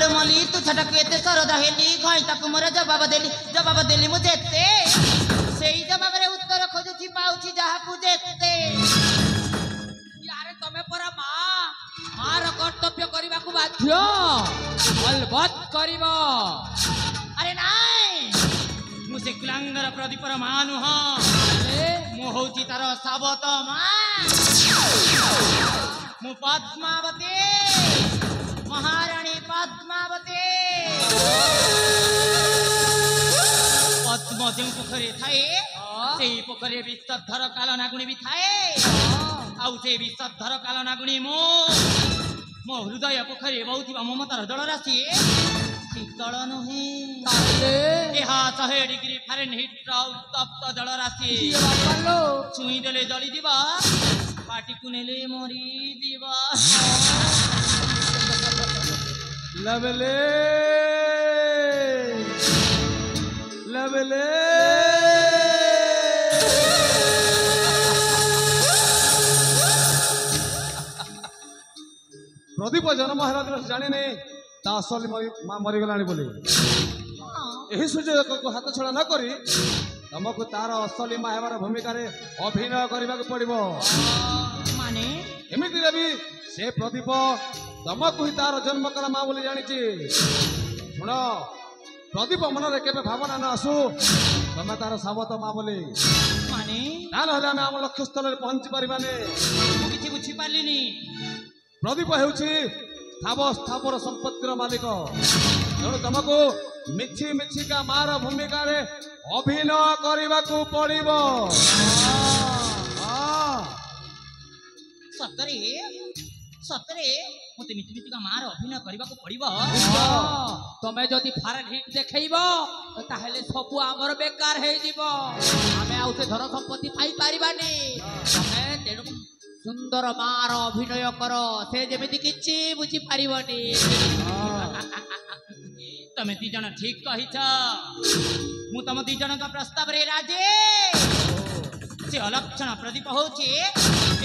आलो मली तू छटक एते सरदा हेली घई तक मोर जवाब देली मु जेते सेई जवाब रे उत्तर खोजुची पाउची जहा कु जेते यारे तमे परा मार कर्तव्य करबा को बाध्य अलबत करबो अरे नाई मु से कुलांगर प्रदीपर मानु ह मु होची तार साबत मा मु पद्मावती महारानी पद्मावती पद्म जो पोखरी थाए से पोखरी विषधर काल नागुणी भी थाए आउ से विषधर काल नागुणी मो हृदय पोखरी बहुत ममतार जल राशि शीतल नुहे यह 100 डिग्री फारेनहीट उत्तप्त जल राशि छुई देले जली दिबा पाटी को नेले मरी दिबा लवले लवले प्रदीप जन्म महाराज जाने नहीं ता असली मां मरीगला बोली यही सुजोग को हाथ छड़ा न करी तुमको तार असली मां हेबार भूमिका रे अभिनय करने को पड़ो माने एमती भी से प्रदीप तुमको ही तार जन्म कला मां बोली जानी शुण प्रदीप मन रे केबे भावना न आसू तुम तार साबत मां बोली माने ना आम लक्ष्य स्थल पहुंची पारिबाने किछि बुझी पालिनी प्रदीप हेउछि स्थावर संपत्तिर मालिक तेणु तुमको मिछि मिछिका मार भूमिका रे अभिनय करने को पड़ो सतरे सतरे मते मिछि मिछिका मार अभिनय करने को पड़ो तमे जदि फारेनहीट देखैबो ताहेले सबु आमर बेकार हे जीवो आमे आउ से धन संपत्ति पाई पारिबानी तमे तेणु सुंदर मार अभिनय कर से जेमिति किछि बुझी पारिबनी तमे दी जन ठीक कहिछ मु तम दी जन का प्रस्ताव रे राजे से अलक्षण प्रदीप होछि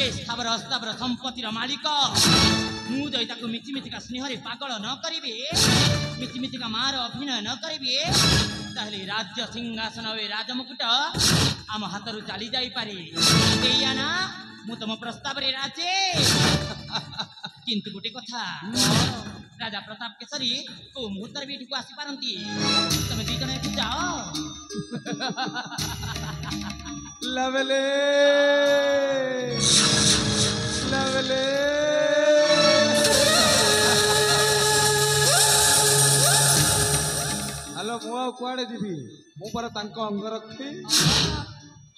ए स्थावर अस्तावर संपत्तिर मालिक मु जई ताको मिछि मिछिका स्नेह रे पागल न करिबे मिछि मिछिका मार अभिनय न करिबे ताहले राज्य सिंहासन ए राजमुकुट आम हातरु चाली जाई पारे एया ना मु तम प्रस्ताव रे राजे किंतु गोटे कथा राजा प्रताप केसरी को मुहूर्त भी एठिक आसी पारंती तमे दी जण एठि जाओ लवले लवले हेलो मु कुआड़े जीवी मु पर तांको अंग रखी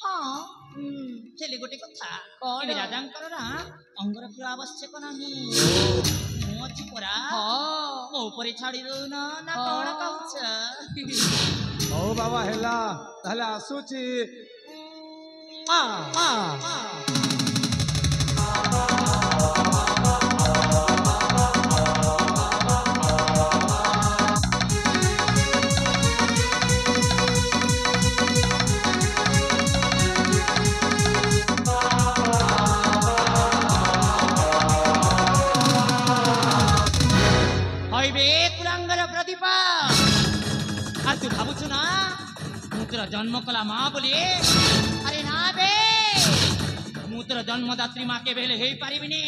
हाँ चले गोटे कथा कौन राजांकर ना अंग रखिया आवश्यक नहीं मु अछि परा मो ऊपर छाड़ी दो ना कौन कहछ ओ बाबा हेला ताले आसुची प्रदीप आ तू भावुछु ना मु तोर जन्म कला माँ बोली अरे ना बे मु तोर जन्मदात्री माँ के बेले हेई पारिबिनी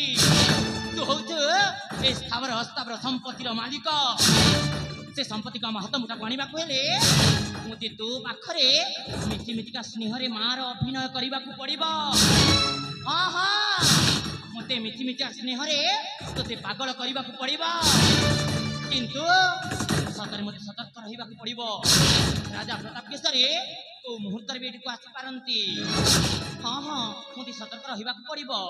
तू होछु ए स्थावर हस्तावर संपत्तिर मालिक से संपत्ति का महत्व मुटा गणिबा को हेले मुते तू पाखरे मिठी मिठिका स्नेह रे मार अभिनय करबा को पड़िबो हां हां मुते मिठी मिठिका स्नेह रे तोते पागल करबा को पड़िबो किंतु सतरे मते सतर्क रहिबा को पड़िबो राजा प्रताप केसरी तो मुहूर्त रे बेटी को आसी पारंती हां हां मते सतर्क रहिबा को पड़िबो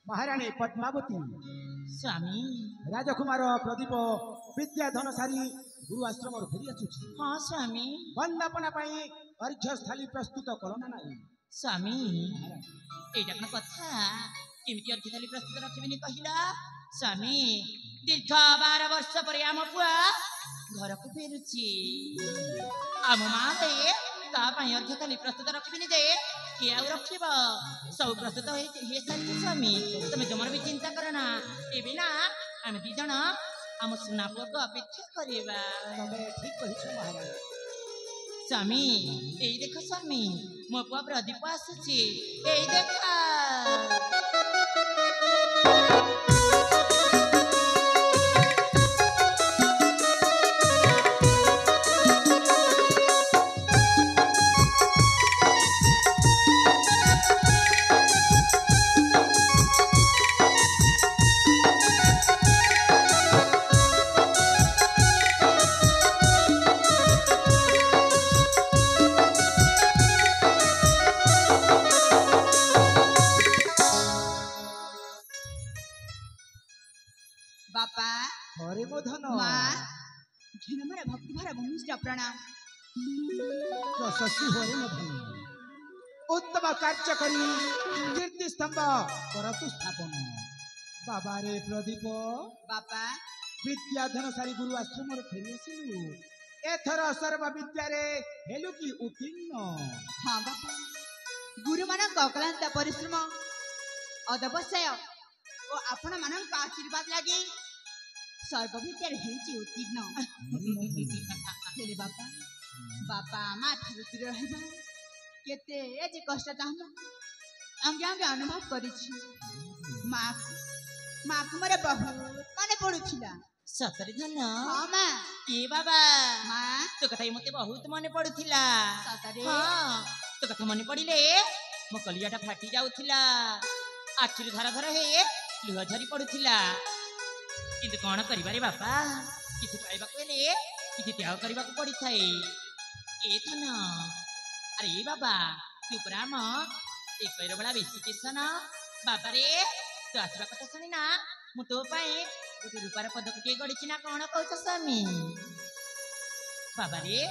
महाराणी पद्मावती स्वामी राजकुमार प्रदीप विद्याधन सारी गुरु आश्रम फेरी आसुची हाँ स्वामी वंदपना अर्घ्य स्थाली प्रस्तुत करना नहीं स्वामी एटा कथा କେମିତି ଅର୍ଘ୍ୟ ଥାଳି ପ୍ରସ୍ତୁତ ରଖିବିନି କହିଲ ସ୍ୱାମୀ ଦୀର୍ଘ 12 ବର୍ଷ ପରେ ଆମ ପୁଅ ଘରକୁ ଫେରୁଛି ଆମ ମା ଭାଇ ତା ପାଇଁ ଅର୍ଘ୍ୟ ଥାଳି ପ୍ରସ୍ତୁତ ରଖିବିନି ଯେ କିଏ ଆଉ ରଖିବ ସବୁ ପ୍ରସ୍ତୁତ ହେଇସାରିଛି ସ୍ୱାମୀ ତମେ ଜମାର ବି ଚିନ୍ତା କର ନା ଏବେ ନା ଆମେ 2 ଜଣ ଆମ ସୁନା ପୁଅକୁ ଅପେକ୍ଷା କରିବା ତମେ ଠିକ କହିଛ ମହାରାଜ। ସ୍ୱାମୀ ଏଇ ଦେଖ ସ୍ୱାମୀ ମୋ ପୁଅ ପ୍ରଦୀପ ଆସୁଛି ଏଇ ଦେଖ बापा हरे मो धन माँ झिनमर भक्ति भरा भूमिष्ठ प्रणाम यशस्वी हरे मो धन उत्तम कार्य करी कीर्ति स्तंभ करतु स्थापन बाबा रे प्रदीप बापा विद्याधन सारी गुरु आश्रम फेरी आसिलु एथर सर्व विद्या रे हेलु की उत्तीर्ण हाँ बापा गुरु मान अक्लांत परिश्रम अदवश्य और आपण मान आशीर्वाद लगे सर्व विद्या हेची उत्तीर्ण हेले बापा बापा आमा ठारू दूर रहबा केते जे कष्ट हम अंगे अंगे अनुभव करिछि माँ को मोर बहुत मने पड़ुछिला सतरे धन हाँ माँ ए बाबा माँ तो कथा मते बहुत मन पड़ुथिला सतरे हाँ तो कथा मन पड़िले मो कलियाटा फाटी जाउथिला आखिर धार धार हे लुह झरी पड़ुथिला किंतु कौन करिबारे बापा किछि पाइबाको हेले किछि त्याग करबाको पड़ी थाए ए धन अरे बाबा तू ब्राह्म ए कैर बड़ा बेसी किसन बाबा रे तू आसवा कथा सुनी ना मु तो पाए गोटे रूपार पदक टे गड़िछि ना कौन कहछ स्वामी बाबा रे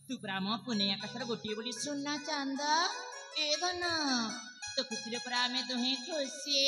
तू ब्राह्म पुणे आकाशर गोटे बोली सुनना चांद ए धन तो खुशी रे परा में दुहे खुशी